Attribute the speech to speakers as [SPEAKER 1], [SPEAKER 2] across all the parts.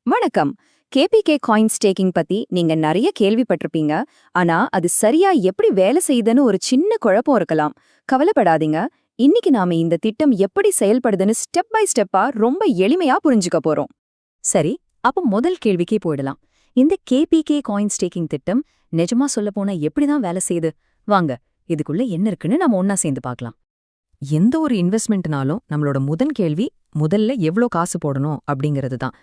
[SPEAKER 1] வணக்கம். KPK coin staking பத்தி நீங்க நிறைய கேள்விப்பட்டிருப்பீங்க. ஆனா அது சரியா எப்படி வேலை செய்யுதுன்னு ஒரு சின்ன குழப்பம் இருக்கலாம். கவலைப்படாதீங்க. இன்னைக்கு நாம இந்த திட்டம் எப்படி செயல்படுதுன்னு ஸ்டெப் பை ஸ்டெப்பா ரொம்ப எளிமையா புரிஞ்சுக்க போறோம். சரி, அப்ப முதல் கேள்விக்கே போயிடலாம். இந்த கேபிகே காயின் ஸ்டேக்கிங் திட்டம் நிஜமா சொல்லப்போனா எப்படிதான் வேலை செய்யுது? வாங்க, இதுக்குள்ள என்ன இருக்குன்னு நாம ஒன்னா சேர்ந்து பார்க்கலாம். எந்த ஒரு இன்வெஸ்ட்மெண்ட்னாலும் நம்மளோட முதல் கேள்வி முதல்ல எவ்ளோ காசு போடணும் அப்படிங்கிறது தான்.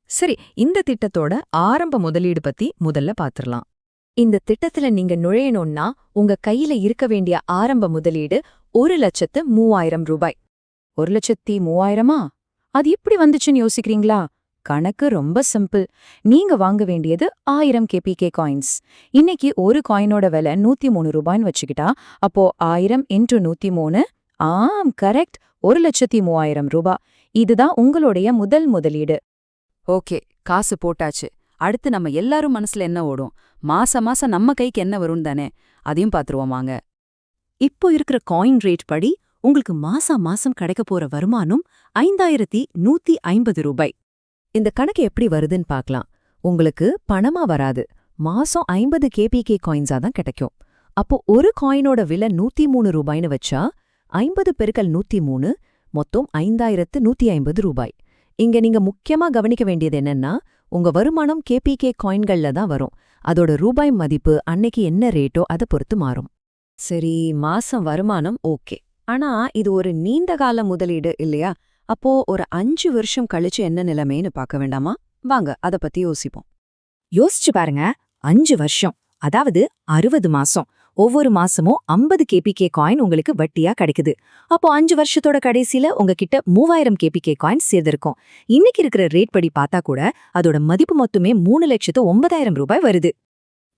[SPEAKER 1] சரி, இந்த திட்டத்தோட ஆரம்ப முதலீடு பத்தி முதல்ல பாத்துரலாம். இந்த திட்டத்துல நீங்க நுழையணும்னா உங்க கையில இருக்க வேண்டிய ஆரம்ப முதலீடு 1,03,000 ரூபாய். 1,03,000? அது எப்படி வந்துச்சுன்னு யோசிக்கிறீங்களா? கணக்கு ரொம்ப சிம்பிள். நீங்க வாங்க வேண்டியது 1000 கேபிகே காயின்ஸ். இன்னைக்கு ஒரு காயினோட விலை 103 ரூபாய்னு வச்சுக்கிட்டா, அப்போ 1000 × 103. கரெக்ட், 1,03,000 ரூபாய். இதுதான் உங்களுடைய முதல் முதலீடு.
[SPEAKER 2] ஓகே, காசு போட்டாச்சு. அடுத்து நம்ம எல்லாரும் மனசுல என்ன ஓடும்? மாசம் நம்ம கைக்கு என்ன வரும் தானே? அதையும் பாத்துருவோம் வாங்க.
[SPEAKER 1] இப்போ இருக்கிற காயின் ரேட் படி உங்களுக்கு மாசம் கிடைக்க போற வருமானம் 5,150 ரூபாய். இந்த கணக்கு எப்படி வருதுன்னு பார்க்கலாம். உங்களுக்கு பணமா வராது. மாசம் 50 கேபிகே காயின்ஸா தான் கிடைக்கும். அப்போ ஒரு காயினோட விலை 103 ரூபாய்னு வச்சா 50 × 103 மொத்தம் 5,150 ரூபாய். இங்க நீங்க முக்கியமா கவனிக்க வேண்டியது என்னன்னா, உங்க வருமானம் கேபிகே காயின்கள்ல தான் வரும். அதோட ரூபாய் மதிப்பு அன்னைக்கு என்ன ரேட்டோ அதை பொறுத்து மாறும். சரி, மாசம் வருமானம் ஓகே. ஆனா இது ஒரு நீண்ட கால முதலீடு இல்லையா? அப்போ ஒரு 5 வருஷம் கழிச்சு என்ன நிலைமைன்னு பார்க்க வேண்டாமா? வாங்க அத பத்தி யோசிப்போம். யோசிச்சு பாருங்க. 5 வருஷம், அதாவது 60 மாசம். ஒவ்வொரு மாசமும் 50 கேபிகே காயின் உங்களுக்கு வட்டியா கிடைக்குது. அப்போ 5 வருஷத்தோட கடைசியில உங்ககிட்ட 3000 கேபிகே காயின் சேர்ந்திருக்கும். இன்னைக்கு இருக்கிற ரேட் படி பார்த்தா கூட அதோட மதிப்பு மொத்தமே 3,09,000 ரூபாய் வருது.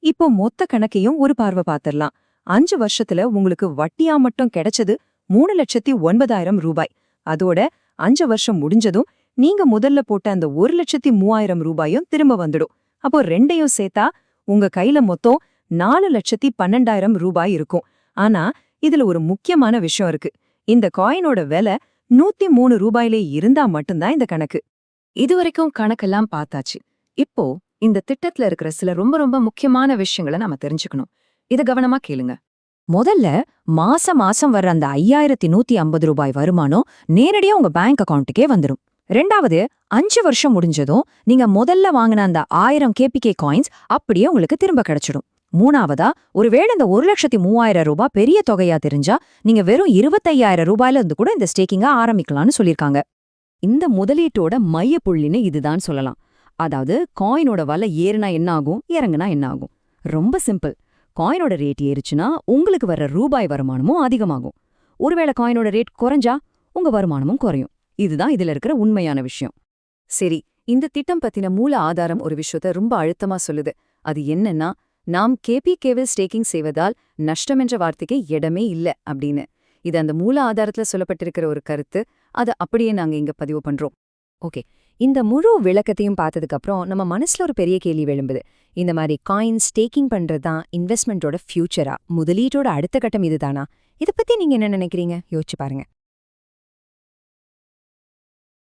[SPEAKER 1] இப்போ மொத்த கணக்கையும் ஒரு பார்வை பார்த்திடலாம். 5 வருஷத்துல உங்களுக்கு வட்டியா மட்டும் கிடைச்சது 3,09,000 ரூபாய். அதோட 5 வருஷம் முடிஞ்சதும் நீங்க முதல்ல போட்ட அந்த 1,03,000 ரூபாயும் திரும்ப வந்துடும். அப்போ ரெண்டையும் சேர்த்தா உங்க கையில மொத்தம் 4,12,000 ரூபாய் இருக்கும். ஆனா இதுல ஒரு முக்கியமான விஷயம் இருக்கு. இந்த காயினோட விலை 103 ரூபாயிலே இருந்தா மட்டும்தான் இந்த கணக்கு. இதுவரைக்கும் கணக்கெல்லாம் பார்த்தாச்சு. இப்போ இந்த திட்டத்துல இருக்கிற சில ரொம்ப முக்கியமான விஷயங்களை நாம தெரிஞ்சுக்கணும். இத கவனமா கேளுங்க. முதல்ல மாசம் வர்ற அந்த 5,150 ரூபாய் வருமானம் நேரடியா உங்க பேங்க் அக்கவுண்ட்டுக்கே வந்துடும். ரெண்டாவது, 5 வருஷம் முடிஞ்சதும் நீங்க முதல்ல வாங்கின அந்த 1000 கேபிகே காயின்ஸ் அப்படியே உங்களுக்கு திரும்ப கிடைச்சிடும். மூணாவதா, ஒருவேளை இந்த 1,03,000 ரூபாய் பெரிய தொகையா தெரிஞ்சா நீங்க வெறும் 25,000 ரூபாயில இருந்து கூட இந்த ஸ்டேக்கிங்கா ஆரம்பிக்கலாம்னு சொல்லிருக்காங்க. இந்த முதலீட்டோட மைய புள்ளின்னு இதுதான் சொல்லலாம். அதாவது காயினோட விலை ஏறுனா என்ன ஆகும், இறங்குனா என்ன ஆகும்? ரொம்ப சிம்பிள். காயினோட ரேட் ஏறுச்சுன்னா உங்களுக்கு வர்ற ரூபாய் வருமானமும் அதிகமாகும். ஒருவேளை காயினோட ரேட் குறைஞ்சா உங்க வருமானமும் குறையும். இதுதான் இதுல இருக்கிற உண்மையான விஷயம். சரி, இந்த திட்டம் பத்தின மூல ஆதாரம் ஒரு விஷயத்த ரொம்ப அழுத்தமா சொல்லுது. அது என்னன்னா, நாம் கேபிகேவில் ஸ்டேக்கிங் செய்வதால் நஷ்டமென்ற வார்த்தைக்கு இடமே இல்ல அப்படின்னு. இது அந்த மூல ஆதாரத்துல சொல்லப்பட்டிருக்கிற ஒரு கருத்து. அதை அப்படியே நாங்க இங்க பதிவு பண்றோம். ஓகே, இந்த முழு விளக்கத்தையும் பார்த்ததுக்கு அப்புறம் நம்ம மனசுல ஒரு பெரிய கேள்வி எழும்புது. இந்த மாதிரி காயின் ஸ்டேக்கிங் பண்றதுதான் இன்வெஸ்ட்மெண்டோட ஃபியூச்சரா? முதலீட்டோட அடுத்த கட்டம் இதுதானா? இதை பத்தி நீங்க என்ன நினைக்கிறீங்க? யோசிச்சு பாருங்க.